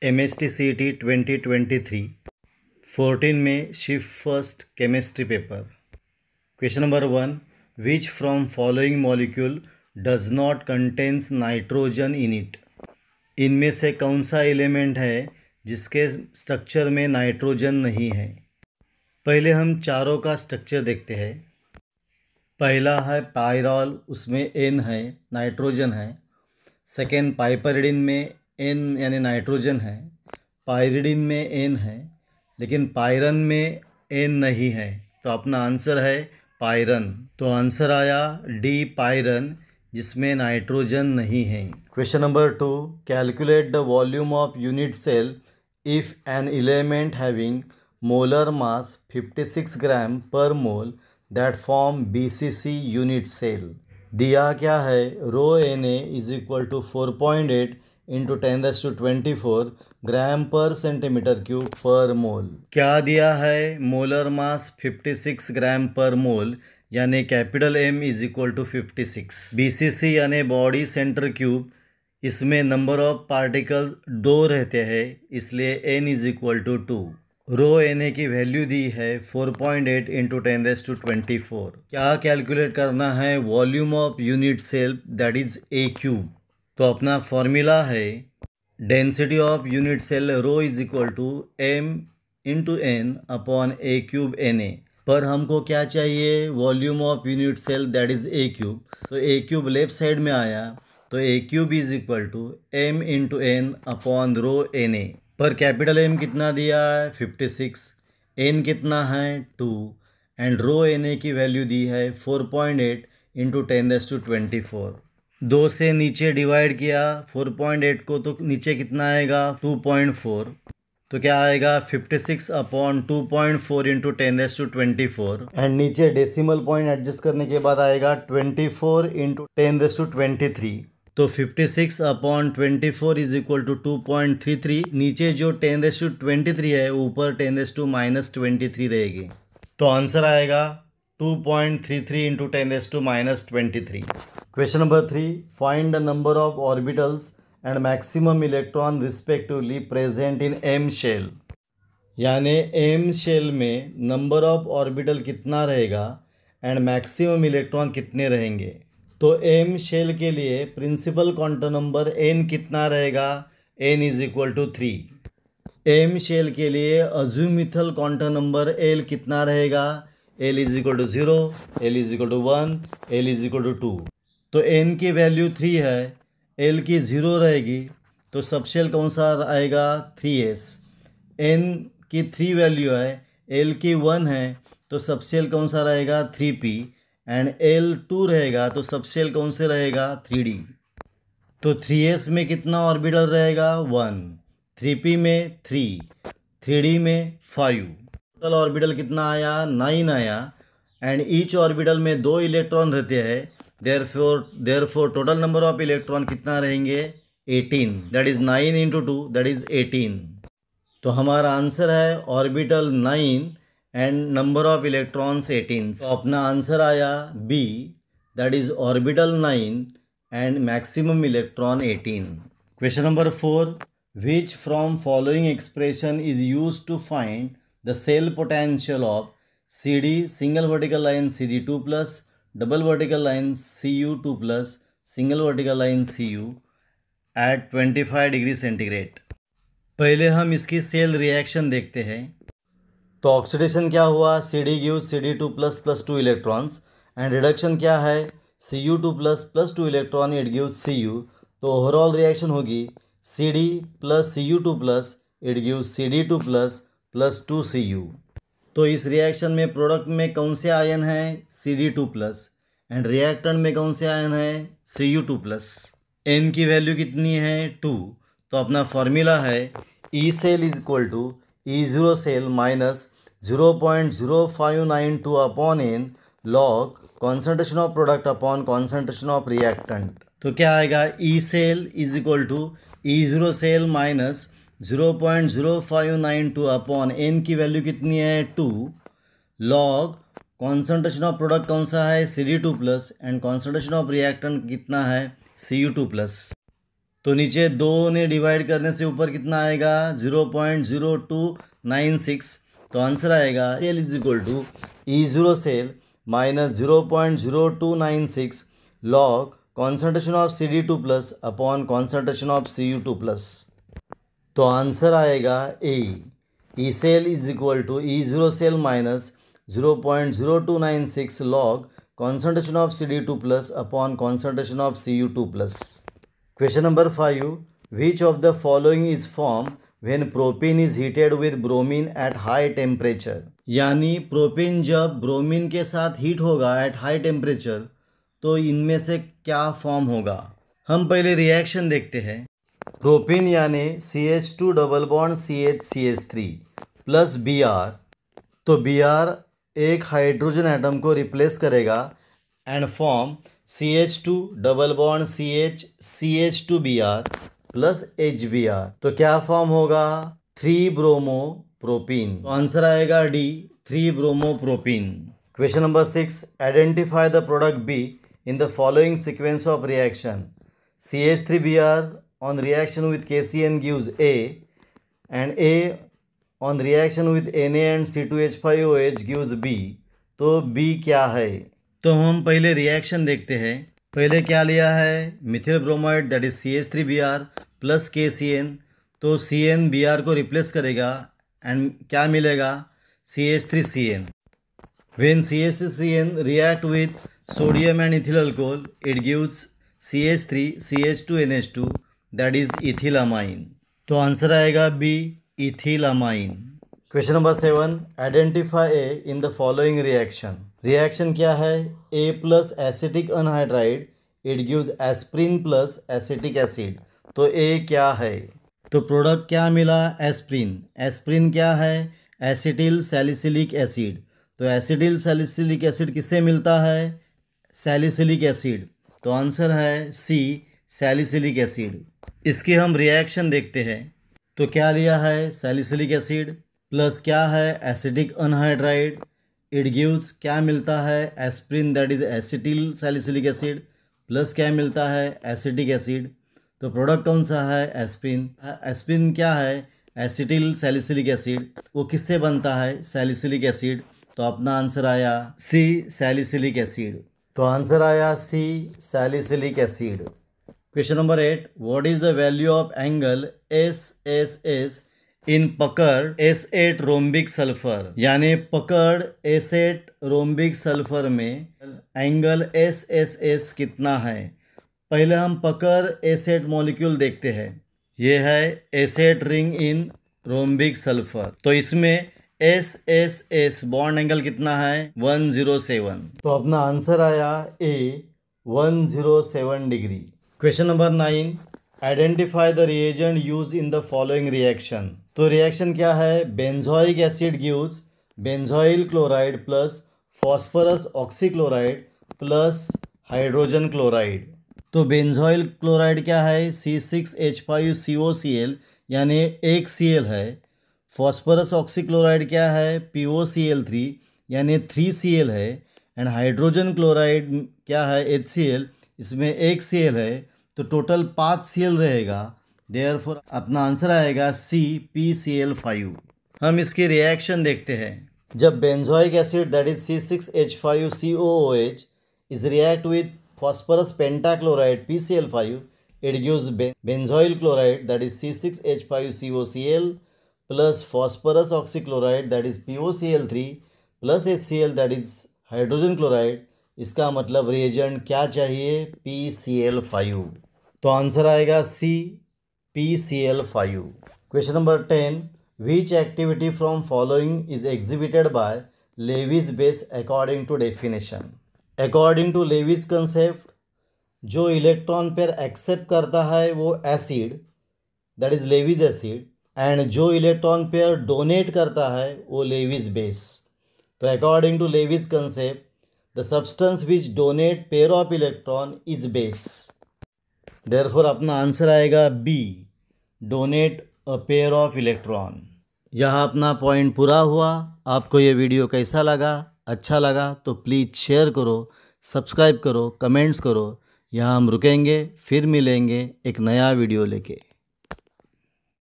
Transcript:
MSTCET 2023 14 में shift first chemistry paper. Question number 1, which from following molecule does not contains nitrogen in it. इनमें से कौन सा element है जिसके स्ट्रक्चर में नाइट्रोजन नहीं है। पहले हम चारों का स्ट्रक्चर देखते हैं। पहला है पायरॉल, उसमें N है, नाइट्रोजन है। सेकेंड पाइपरिडिन में N यानी नाइट्रोजन है, पायरिडिन में N है, लेकिन पायरन में N नहीं है, तो अपना आंसर है पायरन। तो आंसर आया डी पायरन, जिसमें नाइट्रोजन नहीं है। Question number 2, calculate the volume of unit cell if an element having molar mass 56 gram per mole that form BCC unit cell. दिया क्या है, rho Na is equal to 4.8 into 10⁻24 gram per centimetre cube पर मोल। क्या दिया है, molar mass 56 gram per mole, यानी capital M is equal to 56। BCC यानी body centre cube, इसमें नंबर ऑफ पार्टिकल 2 रहते हैं, इसलिए N is equal to 2। Rho Na की वैल्यू दी है 4.8 इंटू 10⁻24। क्या कैलकुलेट करना है, volume of unit cell that is A cube. तो अपना फॉर्मूला है density of unit cell rho is equal to M into N upon A cube Na। पर हमको क्या चाहिए, volume of unit cell that is A cube. तो A cube left side में आया, तो A cube is equal to M into N upon rho Na। पर capital M कितना दिया है 56, N कितना है 2, एंड रो Na की वैल्यू दी है 4.8 इंटू 10⁻24। 2 से नीचे डिवाइड किया 4.8 को, तो नीचे कितना आएगा 2.4। तो क्या आएगा 56 अपॉन 2.4 इंटू 10⁻24, एंड नीचे डेसिमल पॉइंट एडजस्ट करने के बाद आएगा 24 इंटू 10⁻23। तो 56 अपॉन 24 इज इक्वल टू 2.33। नीचे जो 10⁻23 है, ऊपर 10⁻−23 रहेगी, तो आंसर आएगा 2.33 into 10⁻−23। Question number 3, find the number of orbitals and maximum electron respectively present in M shell. यानी M शेल में नंबर ऑफ ऑर्बिटल कितना रहेगा एंड मैक्सिमम इलेक्ट्रॉन कितने रहेंगे। तो M शेल के लिए प्रिंसिपल क्वांटम नंबर N कितना रहेगा, N is equal to 3। M shell के लिए अज़्यूमिथल क्वांटम नंबर L कितना रहेगा, L is equal to 0, L is equal to 1, L is equal to 2। तो N की वैल्यू 3 है, L की 0 रहेगी, तो सबशेल कौन सा आएगा 3s। N की 3 वैल्यू है, L की 1 है, तो सबशेल कौन सा रहेगा 3p, एंड L2 रहेगा, तो सबशेल कौन से रहेगा 3d। तो 3s में कितना ऑर्बिटल रहेगा 1, 3p में 3, 3d में 5। टोटल ऑर्बिटल कितना आया 9 आया, एंड ईच ऑर्बिटल में 2 इलेक्ट्रॉन रहते हैं, therefore total number of electron कितना रहेंगे 18, that is 9 into 2 that is 18। तो हमारा आंसर है orbital 9 and number of electrons 18। तो अपना आंसर आया B, that is orbital 9 and maximum electron 18। Question number 4, which from following expression is use to find the cell potential of CD single vertical line CD2 plus, double vertical line Cu2 plus, single vertical line Cu at 25 degree centigrade. पहले हम इसकी cell reaction देखते हैं। तो oxidation क्या हुआ, CD gives CD2 plus plus 2 electrons, and reduction क्या है Cu2 plus plus 2 electron it gives Cu। तो ओवरऑल रिएक्शन होगी CD plus Cu2 plus it gives CD2 plus plus 2 Cu। तो इस रिएक्शन में प्रोडक्ट में कौन से आयन है CD2 प्लस, एंड रिएक्टेंट में कौन से आयन है Cu2 प्लस। N की वैल्यू कितनी है 2। तो अपना फॉर्मूला है E cell is equal to E0 cell minus 0.0592 upon N log concentration of product upon concentration of reactant. तो क्या आएगा, E cell is equal to E0 cell minus 0.0592 upon N की वैल्यू कितनी है 2 लॉग कॉन्सेंट्रेशन ऑफ प्रोडक्ट कौन सा है CD2 plus, and concentration of reactant कितना है Cu2 प्लस। तो नीचे 2 ने डिवाइड करने से ऊपर कितना आएगा 0.0296। तो आंसर आएगा cell is equal to E0 cell minus 0.0296 log concentration of CD2 plus upon concentration of Cu2 plus. तो आंसर आएगा A, E cell is equal to E0 cell minus 0.0296 log concentration of CD2 plus upon concentration of Cu2 plus। Question number 5. Which of the following is formed when propane is heated with bromine at high temperature? यानी propane जब bromine के साथ heat होगा at high temperature तो इनमें से क्या form होगा। हम पहले रिएक्शन देखते हैं। प्रोपेन यानी CH2 double bond CH3 plus Br, तो Br एक हाइड्रोजन एटम को रिप्लेस करेगा and form CH2 double bond CH2Br plus HBr। तो क्या फॉर्म होगा 3 ब्रोमो प्रोपीन। तो आंसर आएगा D 3 bromo propene. Question number 6, identify the product be in the following sequence of reaction. CH3Br on reaction with KCN gives A and A on reaction with Na and C2H5OH gives B। तो B क्या है। तो हम पहले reaction देखते हैं। पहले क्या लिया है methyl bromide that is CH3Br plus KCN। तो CN Br को रिप्लेस करेगा एंड क्या मिलेगा CH3CN। When CH3CN react with sodium and ethyl alcohol it gives CH3CH2NH2 that is ethylamine. तो आंसर आएगा B ethylamine. Question number 7, identify A in the following reaction. Reaction क्या है A plus acetic anhydride it gives aspirin plus acetic acid. तो A क्या है। तो product क्या मिला एस्प्रिन। एस्प्रिन क्या है एसिटिल सैलिसिलिक एसिड। तो एसिटिल सैलिसिलिक एसिड किससे मिलता है सैलिसिलिक एसिड। तो आंसर है सी सैलिसिलिक एसिड। इसकी हम रिएक्शन देखते हैं। तो क्या लिया है सैलिसिलिक एसिड प्लस क्या है एसिटिक अनहाइड्राइड इट गिव्स क्या मिलता है aspirin that is acetyl salicylic acid plus क्या मिलता है एसिटिक एसिड। तो प्रोडक्ट कौन सा है एस्प्रिन। एस्प्रिन क्या है एसिटिल सैलिसिलिक एसिड, वो किससे बनता है सैलिसिलिक एसिड। तो अपना आंसर आया सी सैलिसिलिक एसिड। तो आंसर आया C salicylic acid. Question number 8, what is the value of angle SSS in puckered S8 rhombic sulphur. यानी पकड़ S8 रोम्बिक सल्फर में एंगल SSS कितना है। पहले हम पकड़ S8 मॉलिक्यूल देखते हैं। ये है S8 ring in rhombic sulphur. तो इसमें SSS बॉन्ड एंगल कितना है 107। तो अपना आंसर आया ए 107 degree. Question number 9, identify the reagent use in the following reaction. तो रिएक्शन क्या है benzoic acid gives benzoyl chloride plus phosphorus oxychloride plus hydrogen chloride. तो बेंजोइल क्लोराइड क्या है C6H5COCl यानी एक Cl है। फॉस्फोरस ऑक्सीक्लोराइड क्या है POCl3 यानी 3Cl है। एंड हाइड्रोजन क्लोराइड क्या है HCl, इसमें एक Cl है तो टोटल 5 Cl रहेगा। देयरफॉर अपना आंसर आएगा C PCl5। हम इसकी रिएक्शन देखते हैं। जब benzoic acid that is C6H5COOH is react with phosphorus pentachloride PCl5 it gives benzoyl chloride that is C6H5COCl plus phosphorus oxychloride that is POCl3 plus HCl that is hydrogen chloride। इसका मतलब reagent क्या चाहिए PCl5। तो answer आएगा C PCl5। Question number 10, which activity from following is exhibited by Lewis base according to definition। According to Lewis concept जो electron pair accept करता है वो acid that is Lewis acid and जो electron pair donate करता है वो Lewis base. तो according to Lewis concept the substance which donate pair of electron is base. Therefore अपना आंसर आएगा B donate a pair of electron. यहाँ अपना point पूरा हुआ। आपको ये वीडियो कैसा लगा, अच्छा लगा तो प्लीज़ शेयर करो, सब्सक्राइब करो, कमेंट्स करो। यहाँ हम रुकेंगे, फिर मिलेंगे एक नया वीडियो लेके।